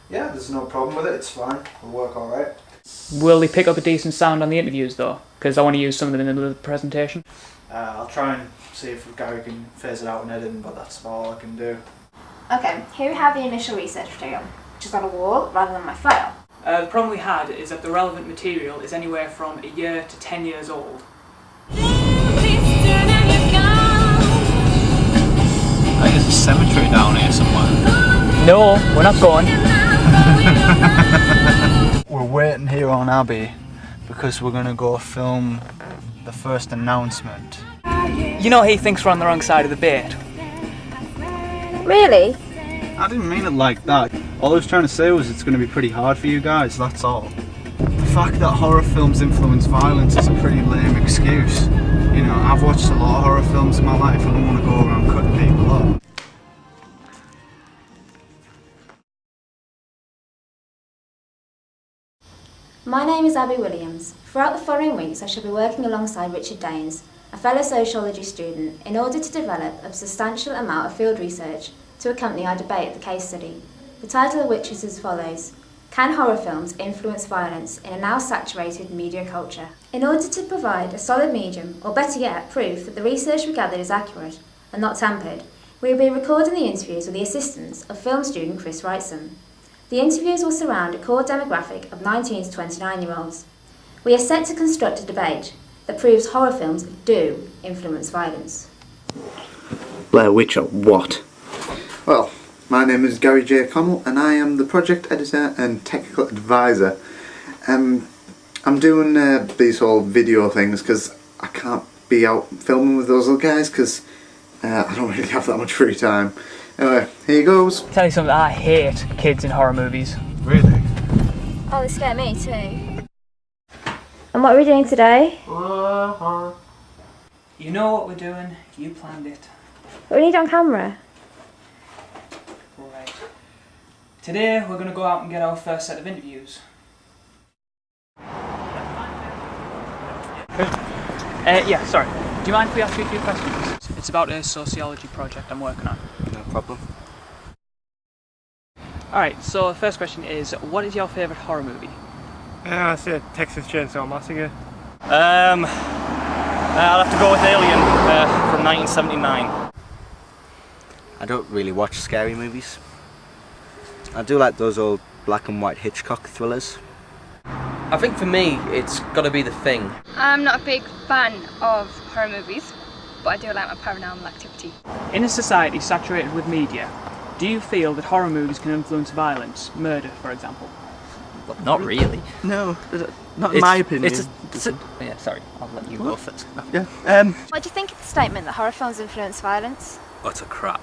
Yeah, there's no problem with it, it's fine. It'll work alright. Will they pick up a decent sound on the interviews though? Because I want to use some of them in the middle of the presentation. I'll try and see if Gary can phase it out in editing, but that's about all I can do. Okay, here we have the initial research material, which is on a wall rather than my file. The problem we had is that the relevant material is anywhere from a year to 10 years old. I think there's a cemetery down here somewhere. No, we're not going. We're waiting here on Abbey because we're going to go film the first announcement. You know he thinks we're on the wrong side of the bait. Really? I didn't mean it like that. All I was trying to say was it's going to be pretty hard for you guys, that's all. The fact that horror films influence violence is a pretty lame excuse. You know, I've watched a lot of horror films in my life. I don't want to go around cutting people up. My name is Abby Williams. Throughout the following weeks I shall be working alongside Richard Daines, a fellow sociology student, in order to develop a substantial amount of field research to accompany our debate at the case study, the title of which is as follows: Can horror films influence violence in a now saturated media culture? In order to provide a solid medium, or better yet, proof that the research we gathered is accurate and not tampered, we will be recording the interviews with the assistance of film student Chris Wrightson. The interviews will surround a core demographic of 19 to 29-year-olds. We are set to construct a debate that proves horror films do influence violence. Blair Witch or what? Well, my name is Gary J. Connell and I am the project editor and technical advisor. I'm doing these whole video things because I can't be out filming with those little guys because I don't really have that much free time. Anyway, here goes. Tell you something, I hate kids in horror movies. Really? Oh, they scare me too. And what are we doing today? You know what we're doing, you planned it. What we need on camera? Right. Today we're going to go out and get our first set of interviews. Yeah, sorry. Do you mind if we ask you a few questions? It's about a sociology project I'm working on. No problem. Alright, so the first question is, what is your favourite horror movie? I say Texas Chainsaw Massacre. I'll have to go with Alien from 1979. I don't really watch scary movies. I do like those old black and white Hitchcock thrillers. I think for me, it's got to be The Thing. I'm not a big fan of horror movies, but I do like my paranormal activity. In a society saturated with media, do you feel that horror movies can influence violence, murder for example? Well, not really. No, not in my opinion. Yeah, sorry, I'll let you go first. Yeah. What do you think of the statement that horror films influence violence? Utter crap.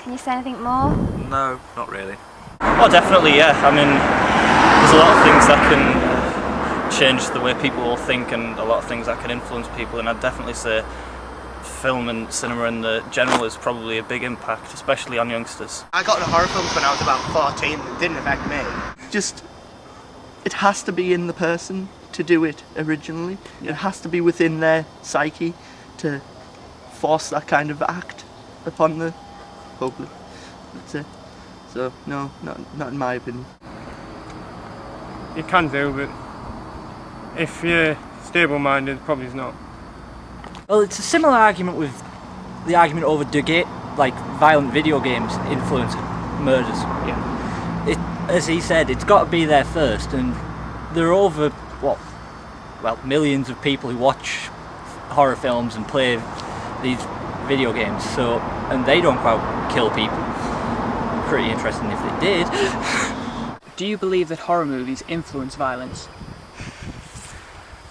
Can you say anything more? No, not really. Oh, definitely, yeah. I mean, there's a lot of things that can change the way people will think and a lot of things that can influence people, and I'd definitely say film and cinema in the general is probably a big impact, especially on youngsters. I got into horror films when I was about 14 and it didn't affect me. Just, it has to be in the person to do it originally. Yeah. It has to be within their psyche to force that kind of act upon the public. That's it. So, no, not in my opinion. You can do, but if you're stable-minded, probably is not. Well, it's a similar argument with the argument over like violent video games influence murders. Yeah. As he said, it's got to be there first, and there are over millions of people who watch horror films and play these video games. So, and they don't go out and kill people. Pretty interesting if they did. Do you believe that horror movies influence violence?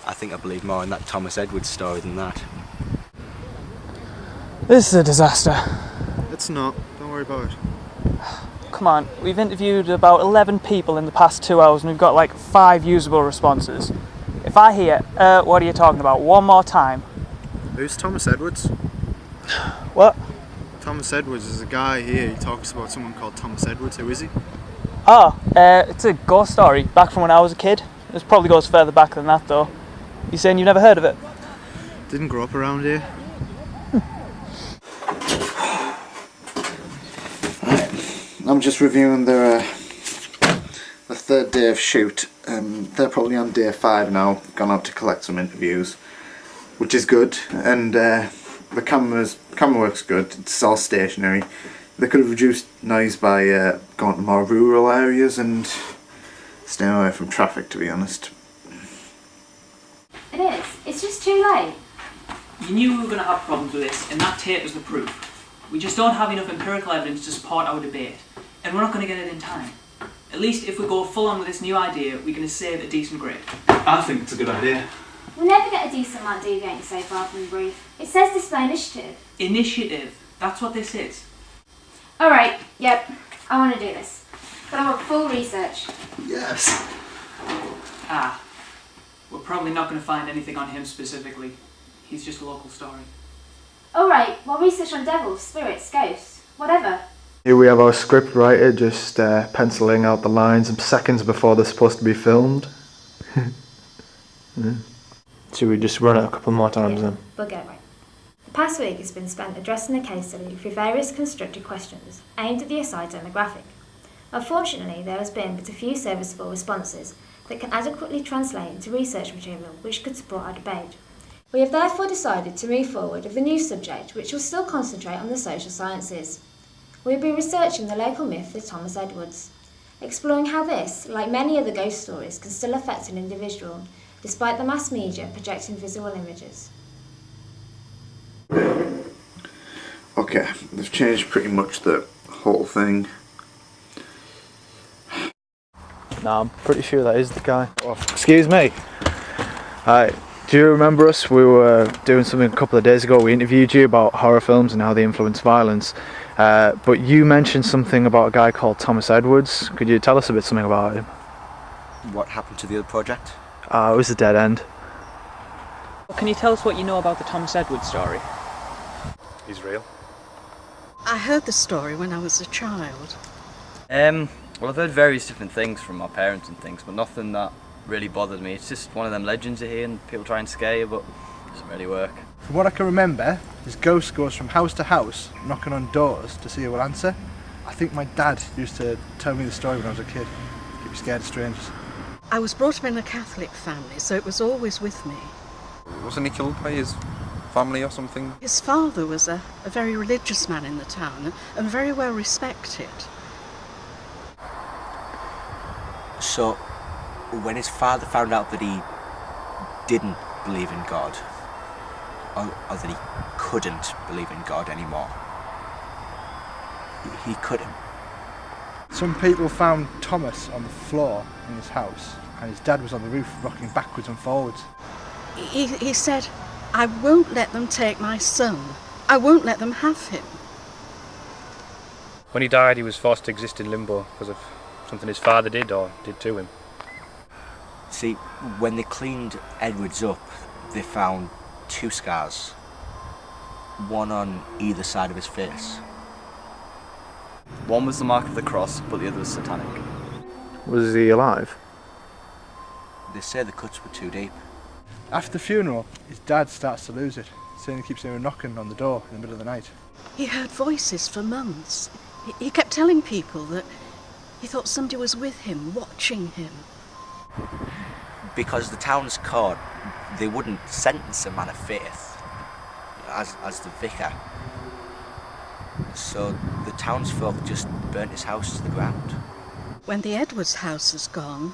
I think I believe more in that Thomas Edwards story than that. This is a disaster. It's not, don't worry about it. Come on, we've interviewed about 11 people in the past 2 hours and we've got like 5 usable responses. If I hear, what are you talking about, one more time. Who's Thomas Edwards? What? Thomas Edwards is a guy here, he talks about someone called Thomas Edwards. Who is he? Oh, it's a ghost story, back from when I was a kid. It probably goes further back than that though. You saying you've never heard of it? Didn't grow up around here. I'm just reviewing their third day of shoot. They're probably on day 5 now, gone out to collect some interviews, which is good, and the camera works good, it's all stationary. They could have reduced noise by going to more rural areas and staying away from traffic, to be honest. It is. It's just too late. You knew we were going to have problems with this, and that tape was the proof. We just don't have enough empirical evidence to support our debate, and we're not going to get it in time. At least if we go full on with this new idea, we're going to save a decent grade. I think it's a good idea. We'll never get a decent mark, do you, going to save rather than brief? It says display initiative. Initiative. That's what this is. Alright, yep, I want to do this. But I want full research. Yes. We're probably not going to find anything on him specifically. He's just a local story. Alright, well, research on devils, spirits, ghosts, whatever. Here we have our script writer just penciling out the lines seconds before they're supposed to be filmed. Should we just run it a couple more times then? We'll get it right. The past week has been spent addressing the case study through various constructed questions aimed at the assigned demographic. Unfortunately, there has been but a few serviceable responses that can adequately translate into research material which could support our debate. We have therefore decided to move forward with a new subject which will still concentrate on the social sciences. We will be researching the local myth of Thomas Edwards, exploring how this, like many other ghost stories, can still affect an individual, despite the mass media projecting visual images. Okay, they've changed pretty much the whole thing. No, I'm pretty sure that is the guy. Oh, excuse me. Hi. Do you remember us? We were doing something a couple of days ago. We interviewed you about horror films and how they influence violence. But you mentioned something about a guy called Thomas Edwards. Could you tell us a bit something about him? What happened to the other project? It was a dead end. Can you tell us what you know about the Thomas Edwards story? He's real. I heard the story when I was a child. Well, I've heard various different things from my parents and things, but nothing that really bothered me. It's just one of them legends you hear and people try and scare you, but it doesn't really work. From what I can remember, this ghost goes from house to house, knocking on doors to see who will answer. I think my dad used to tell me the story when I was a kid. Keep me scared of strangers. I was brought up in a Catholic family, so it was always with me. Wasn't he killed by his family or something? His father was a very religious man in the town and very well respected. So, when his father found out that he didn't believe in God, or that he couldn't believe in God anymore, he couldn't. Some people found Thomas on the floor in his house, and his dad was on the roof rocking backwards and forwards. He said, "I won't let them take my son. I won't let them have him." When he died, he was forced to exist in limbo because of something his father did or did to him. See, when they cleaned Edwards up, they found 2 scars, one on either side of his face. One was the mark of the cross, but the other was satanic. Was he alive? They say the cuts were too deep. After the funeral, his dad starts to lose it, saying he keeps hearing knocking on the door in the middle of the night. He heard voices for months. He kept telling people that he thought somebody was with him, watching him. Because the town's court, they wouldn't sentence a man of faith as the vicar. So the townsfolk just burnt his house to the ground. When the Edwards house is gone,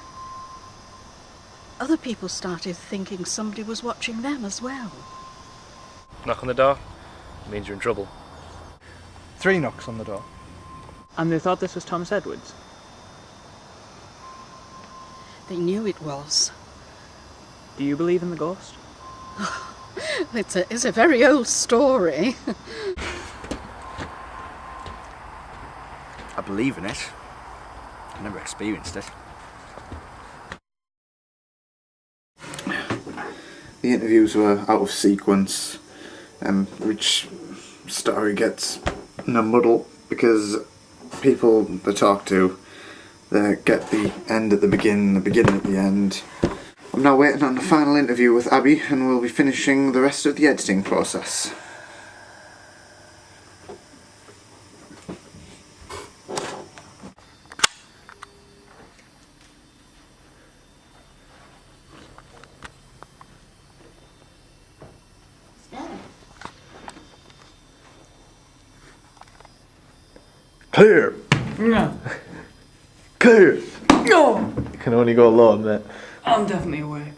other people started thinking somebody was watching them as well. Knock on the door, it means you're in trouble. 3 knocks on the door. And they thought this was Thomas Edwards? They knew it was. Do you believe in the ghost? It's a very old story. I believe in it. I never experienced it. The interviews were out of sequence, which story gets in a muddle because people they talk to, they get the end at the beginning at the end. I'm now waiting on the final interview with Abby, and we'll be finishing the rest of the editing process. Clear! No. Clear! No! You can only go low, mate. I'm definitely awake.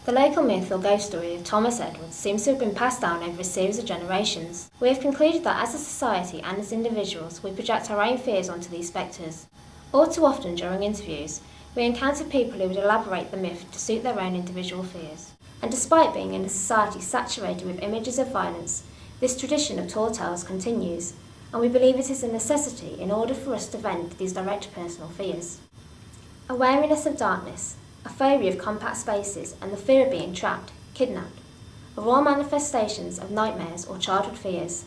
The local myth or ghost story of Thomas Edwards seems to have been passed down over a series of generations. We have concluded that as a society and as individuals, we project our own fears onto these spectres. All too often during interviews, we encounter people who would elaborate the myth to suit their own individual fears. And despite being in a society saturated with images of violence, this tradition of tall tales continues, and we believe it is a necessity in order for us to vent these direct personal fears. A wariness of darkness, a phobia of compact spaces, and the fear of being trapped, kidnapped, are all manifestations of nightmares or childhood fears.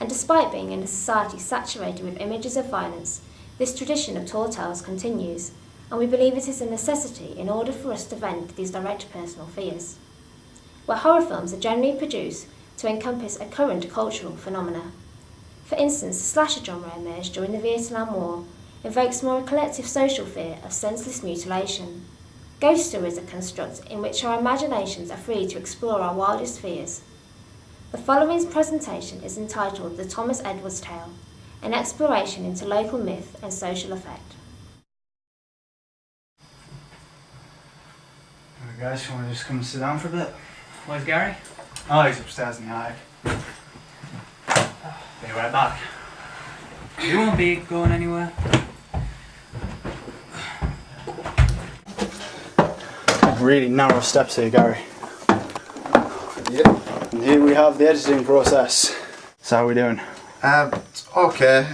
And despite being in a society saturated with images of violence, this tradition of tall tales continues, and we believe it is a necessity in order for us to vent these direct personal fears. Where horror films are generally produced to encompass a current cultural phenomena. For instance, the slasher genre emerged during the Vietnam War, evokes more a collective social fear of senseless mutilation. Ghost stories are constructs in which our imaginations are free to explore our wildest fears. The following presentation is entitled The Thomas Edwards Tale, an exploration into local myth and social effect. Alright guys, you want to just come and sit down for a bit? Where's Gary? Oh, he's upstairs in the attic. Be right back. You won't be going anywhere. Really narrow steps here, Gary. Yep. And here we have the editing process. So how are we doing? It's okay.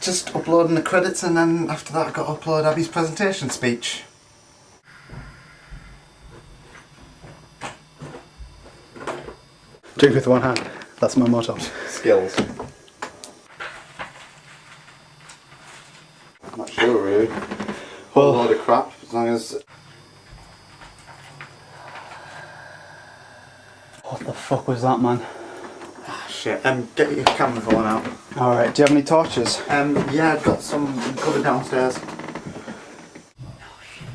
Just uploading the credits, and then after that I've got to upload Abby's presentation speech. Drink with one hand. That's my motto. Skills. I'm not sure really. Whole load of crap, as long as... What the fuck was that, man? Ah, shit. Get your camera phone out. Alright, do you have any torches? Yeah, I've got some in the cupboard downstairs.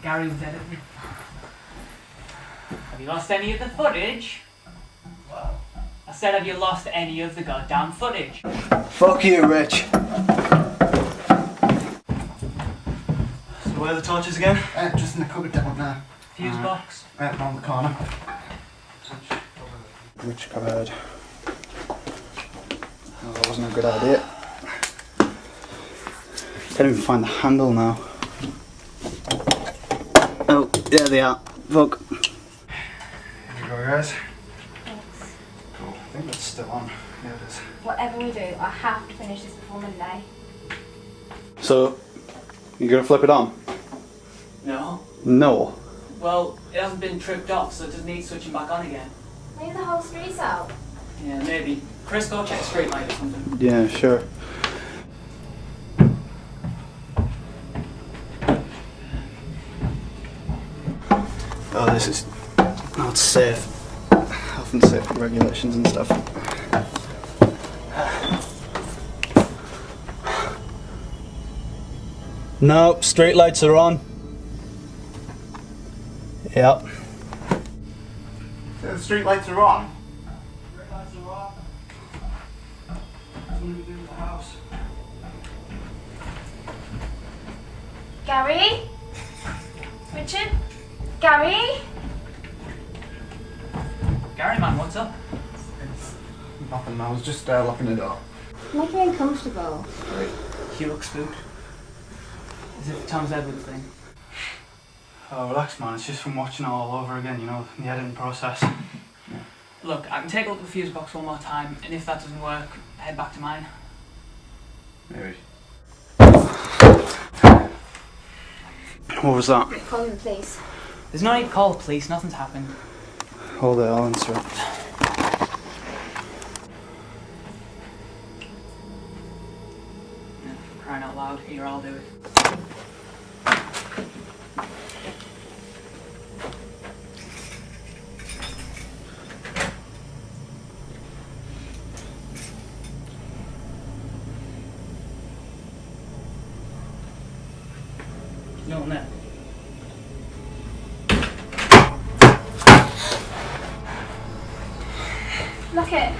Gary was editing. Have you lost any of the footage? I said, have you lost any of the goddamn footage? Fuck you, Rich. So where are the torches again? Just in the cupboard down there. Fuse box. Around the corner. Which cupboard? Oh, that wasn't a good idea. Can't even find the handle now. Oh, there they are. Fuck. Here we go, guys. Cool. I think that's still on. Yeah, it is. Whatever we do, I have to finish this before Monday. So, you gonna flip it on? No. No. Well, it hasn't been tripped off, so it doesn't need switching back on again. Maybe the whole street's out. Yeah, maybe. Chris, go check the street light or something. Yeah, sure. Oh, this is not safe. Health and safety regulations and stuff. No, street lights are on. Yep. The street lights are on. Street lights are on. What are we doing in the house? Gary? Richard? Gary? Gary, man, what's up? Nothing, I was just locking the door. Make me uncomfortable. You look spooked. Is it the Thomas Edwards thing? Oh, relax, man. It's just from watching it all over again, you know, the editing process. Look, I can take a look at the fuse box one more time, and if that doesn't work, head back to mine. Maybe. What was that? Call the police. There's no need to call the police, nothing's happened. Hold it, I'll answer it. Crying out loud, here, I'll do it. No one there. Look it.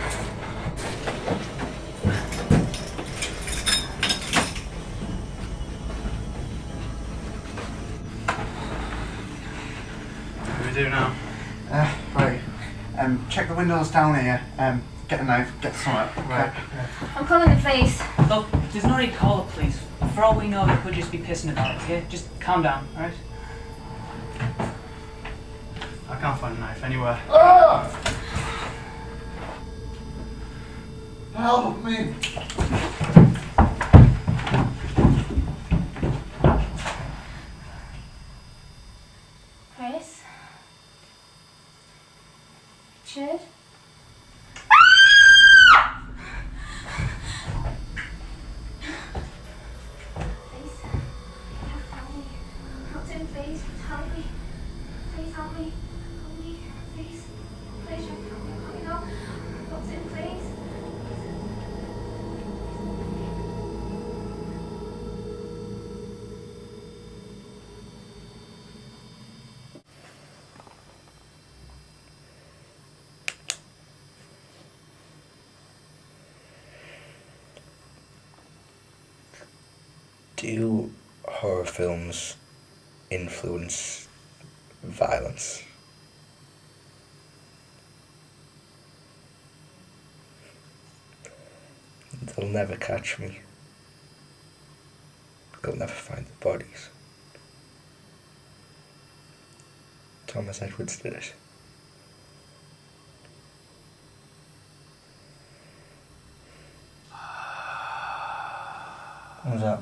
check the windows down here. Get a knife, get some. Right. I'm calling the police. Look, there's no need to call the police. For all we know, they could just be pissing about, okay? Just calm down, alright? I can't find a knife anywhere. Help me! Chris? Richard? Please. Help me. Help him, please. Help me. Please help me. Help me. Please. Please help me. Help me now. Help him, please. Do horror films influence violence? They'll never catch me. They'll never find the bodies. Thomas Edwards did it. What was that?